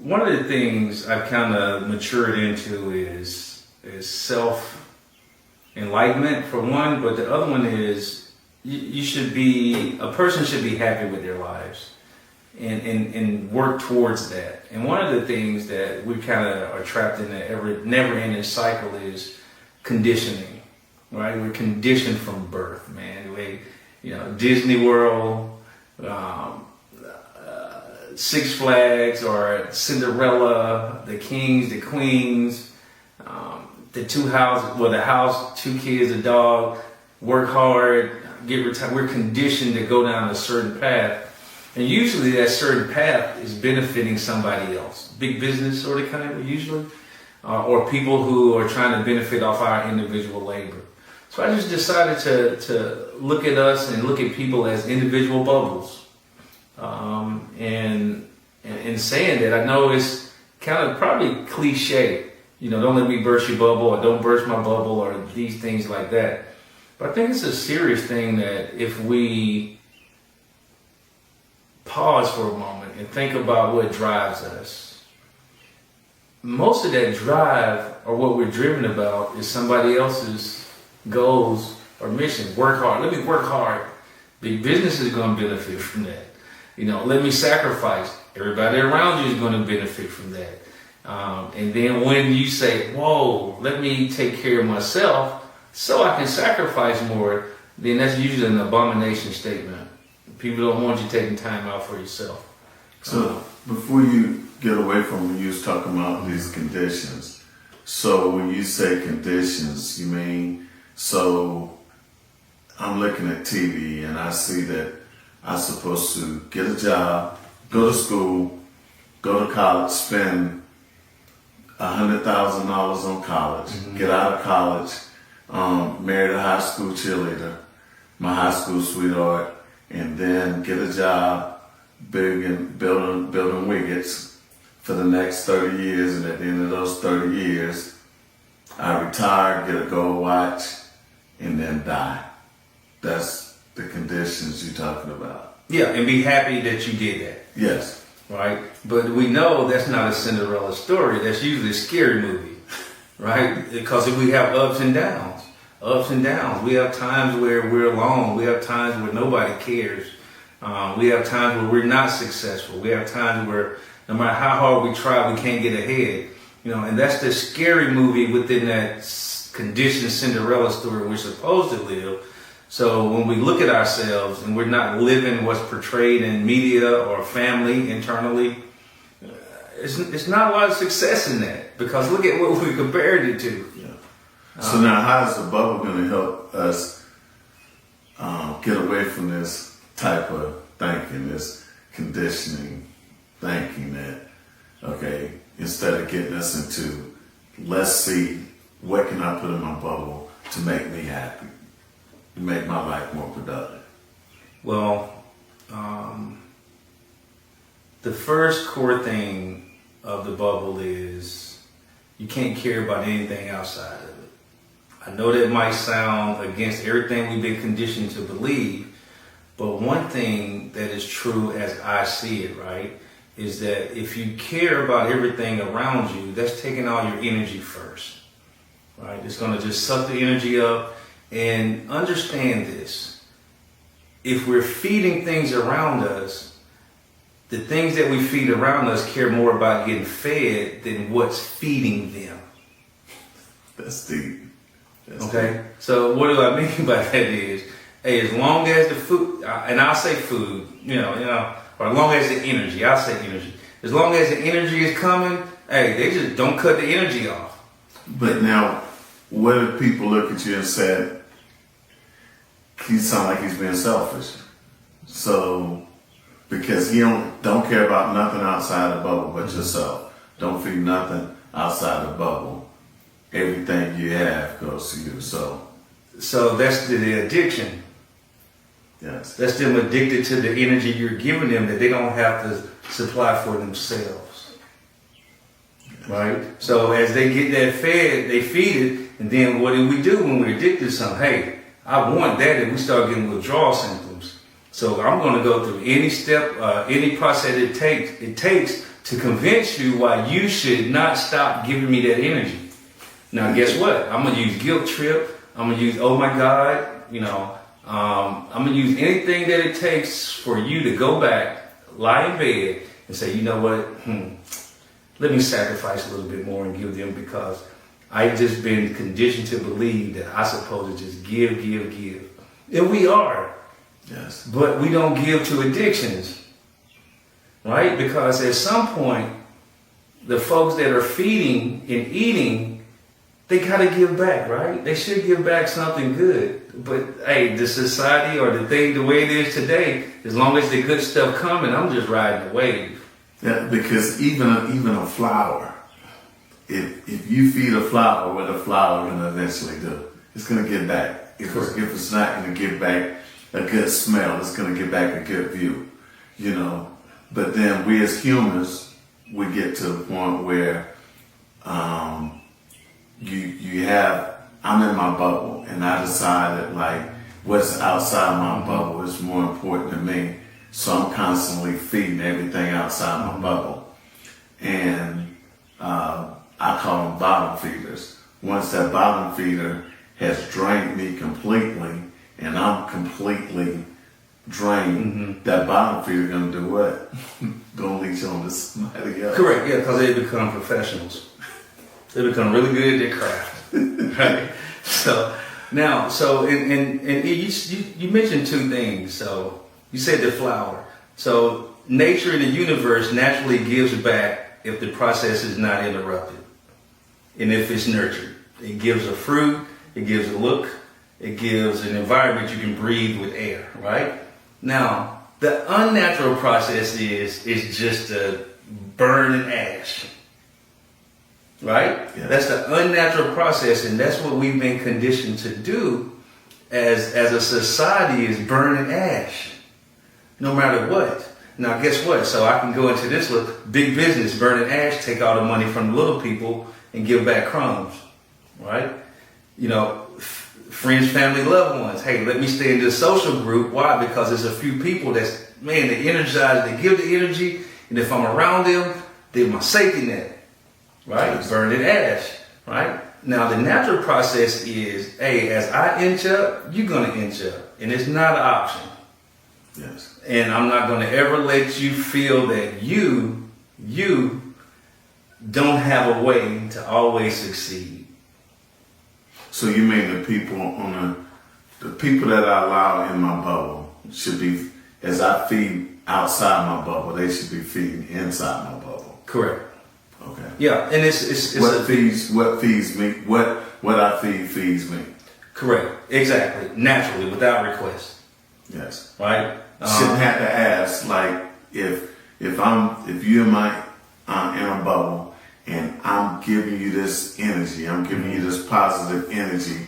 one of the things I've kind of matured into is self-enlightenment for one, but the other one is a person should be happy with their lives and work towards that. And one of the things that we kind of are trapped in the never-ending cycle is conditioning, right? We're conditioned from birth, man. Disney World, Six Flags, or Cinderella, the kings, the queens, the the house, 2 kids, a dog, work hard, get retired. We're conditioned to go down a certain path. And usually that certain path is benefiting somebody else. Big business sort of kind of usually, or people who are trying to benefit off our individual labor. So I just decided to look at us and look at people as individual bubbles. And in saying that, I know it's kind of probably cliche, don't let me burst your bubble, or don't burst my bubble, or these things like that. But I think it's a serious thing that if we pause for a moment and think about what drives us, most of that drive, or what we're driven about, is somebody else's goals or missions. Work hard. Let me work hard. Big business is going to benefit from that. Let me sacrifice. Everybody around you is going to benefit from that. And then when you say, whoa, let me take care of myself so I can sacrifice more, then that's usually an abomination statement. People don't want you taking time out for yourself. So before you get away from when you was talking about these conditions, so when you say conditions, you mean, so I'm looking at TV and I see that I'm supposed to get a job, go to school, go to college, spend $100,000 on college, get out of college, marry a high school cheerleader, my high school sweetheart, and then get a job building widgets for the next 30 years. And at the end of those 30 years, I retire, get a gold watch, and then die. That's the conditions you're talking about. Yeah, and be happy that you did that. Yes. Right? But we know that's not a Cinderella story. That's usually a scary movie, right? Because we have ups and downs. Ups and downs. We have times where we're alone. We have times where nobody cares. We have times where we're not successful. We have times where no matter how hard we try, we can't get ahead. And that's the scary movie within that conditioned Cinderella story we're supposed to live. So when we look at ourselves and we're not living what's portrayed in media or family internally, it's not a lot of success in that, because look at what we compared it to. Yeah. So now how is the bubble going to help us get away from this type of thinking, this conditioning thinking that, okay, instead of getting us into, let's see, what can I put in my bubble to make me happy? Make my life more productive? Well, the first core thing of the bubble is you can't care about anything outside of it. I know that might sound against everything we've been conditioned to believe, but one thing that is true as I see it, right, is that if you care about everything around you, that's taking all your energy first, right? It's going to just suck the energy up. And understand this, if we're feeding things around us, the things that we feed around us care more about getting fed than what's feeding them. That's deep. Okay? Deep. So what do I mean by that is, hey, as long as the food, and I'll say food, or as long as the energy, I'll say energy. As long as the energy is coming, hey, they just don't cut the energy off. But now, what if people look at you and say, he sound like he's being selfish? So, because he don't care about nothing outside the bubble but yourself. Don't feed nothing outside the bubble. Everything you have goes to you. So that's the addiction. Yes. That's them addicted to the energy you're giving them that they don't have to supply for themselves. Yes. Right? So as they get that fed, they feed it. And then what do we do when we're addicted to something? Hey, I want that, and we start getting withdrawal symptoms. So I'm going to go through any step, any process it takes to convince you why you should not stop giving me that energy. Now, guess what? I'm gonna use guilt trip. I'm gonna use, oh my God, I'm gonna use anything that it takes for you to go back, lie in bed, and say, you know what? Let me sacrifice a little bit more and give them, because I've just been conditioned to believe that I'm supposed to just give. And we are. Yes. But we don't give to addictions, right? Because at some point, the folks that are feeding and eating, they gotta give back, right? They should give back something good. But hey, the society or the thing, the way it is today, as long as the good stuff coming, I'm just riding the wave. Yeah, because even a flower, if you feed a flower what a flower gonna eventually do, it's gonna give back. If it's not gonna give back a good smell, it's gonna give back a good view, But then we as humans, we get to the point where I'm in my bubble, and I decided like what's outside my bubble is more important to me. So I'm constantly feeding everything outside my bubble. And I call them bottom feeders. Once that bottom feeder has drained me completely, and I'm completely drained, that bottom feeder gonna do what? Gonna leech on to somebody else. Correct, yeah, because they become professionals. They become really good at their craft, right? So now, and you mentioned two things. So you said the flower. So nature in the universe naturally gives back if the process is not interrupted, and if it's nurtured. It gives a fruit, it gives a look, it gives an environment you can breathe with air, right? Now, the unnatural process is just a burn and ash. Right? Yeah. That's the unnatural process, and that's what we've been conditioned to do as a society, is burn and ash. No matter what. Now guess what? So I can go into this look, big business, burn and ash, take all the money from the little people and give back crumbs. Right? Friends, family, loved ones. Hey, let me stay in this social group. Why? Because there's a few people they energize, they give the energy, and if I'm around them, they're my safety net. Right? Yes. Burn and ash. Right? Now the natural process is, hey, as I inch up, you're gonna inch up. And it's not an option. Yes. And I'm not gonna ever let you feel that you don't have a way to always succeed. So you mean the people the people that I allow in my bubble should be, as I feed outside my bubble, they should be feeding inside my bubble. Correct. Okay. Yeah, and it's what feeds me, what I feed feeds me. Correct. Exactly. Naturally, without request. Yes. Right? Shouldn't have to ask, like, if you're in my inner bubble and I'm giving you this energy, I'm giving you this positive energy,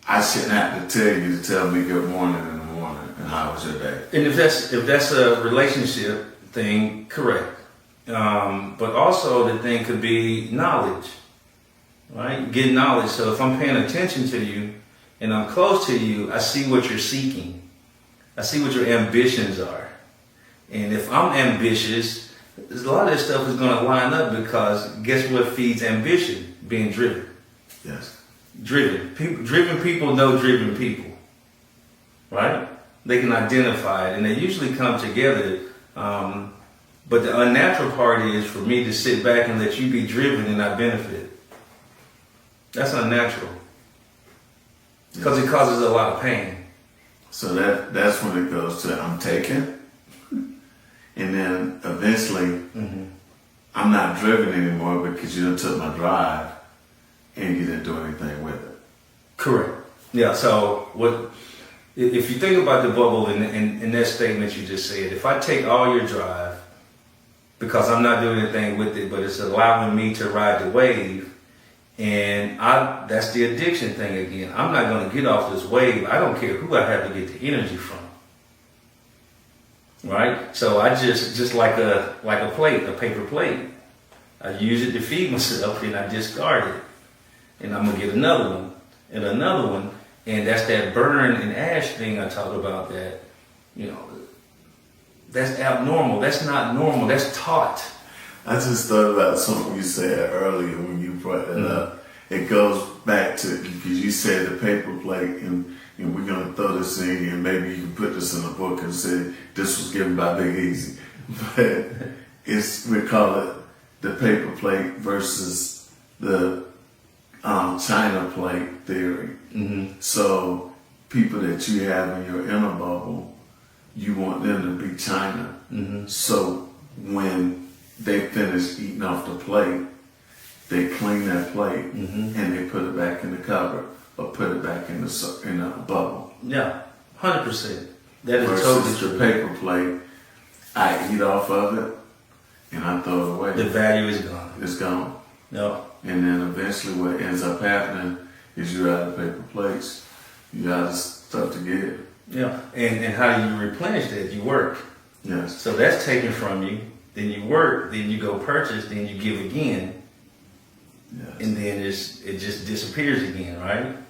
I shouldn't have to tell you to tell me good morning in the morning and how was your day. And if that's a relationship thing, correct. But also the thing could be knowledge, right? Get knowledge. So if I'm paying attention to you and I'm close to you, I see what you're seeking. I see what your ambitions are. And if I'm ambitious, a lot of this stuff is going to line up, because guess what feeds ambition? Being driven. Yes. Driven people know driven people, right? They can identify it, and they usually come together. But the unnatural part is for me to sit back and let you be driven and not benefit. That's unnatural, because it causes a lot of pain. So that's when it goes to I'm taken, and then eventually I'm not driven anymore because you done took my drive and you didn't do anything with it. Correct. Yeah. So if you think about the bubble in that statement you just said, if I take all your drive because I'm not doing anything with it, but it's allowing me to ride the wave, and that's the addiction thing again. I'm not going to get off this wave. I don't care who I have to get the energy from. Right? So I just like a plate, a paper plate. I use it to feed myself, and I discard it. And I'm going to get another one and another one. And that's that burn and ash thing I talk about, that, that's abnormal. That's not normal. That's taught. I just thought about something you said earlier when you brought that up. It goes back to, because you said the paper plate, and we're going to throw this in here, and maybe you can put this in a book and say this was given by Big Easy. But we call it the paper plate versus the China plate theory. So people that you have in your inner bubble, you want them to be China. So when they finish eating off the plate, they clean that plate and they put it back in the cupboard or put it back in the bubble. Yeah, 100%. That is Versus totally the true. paper plate, I eat off of it and I throw it away. The value is gone. It's gone. No. And then eventually what ends up happening is you're out of paper plates. You're out of stuff to give. Yeah. And how do you replenish that? You work. Yes. So that's taken from you. Then you work. Then you go purchase. Then you give again. Yes. And then it just disappears again, right?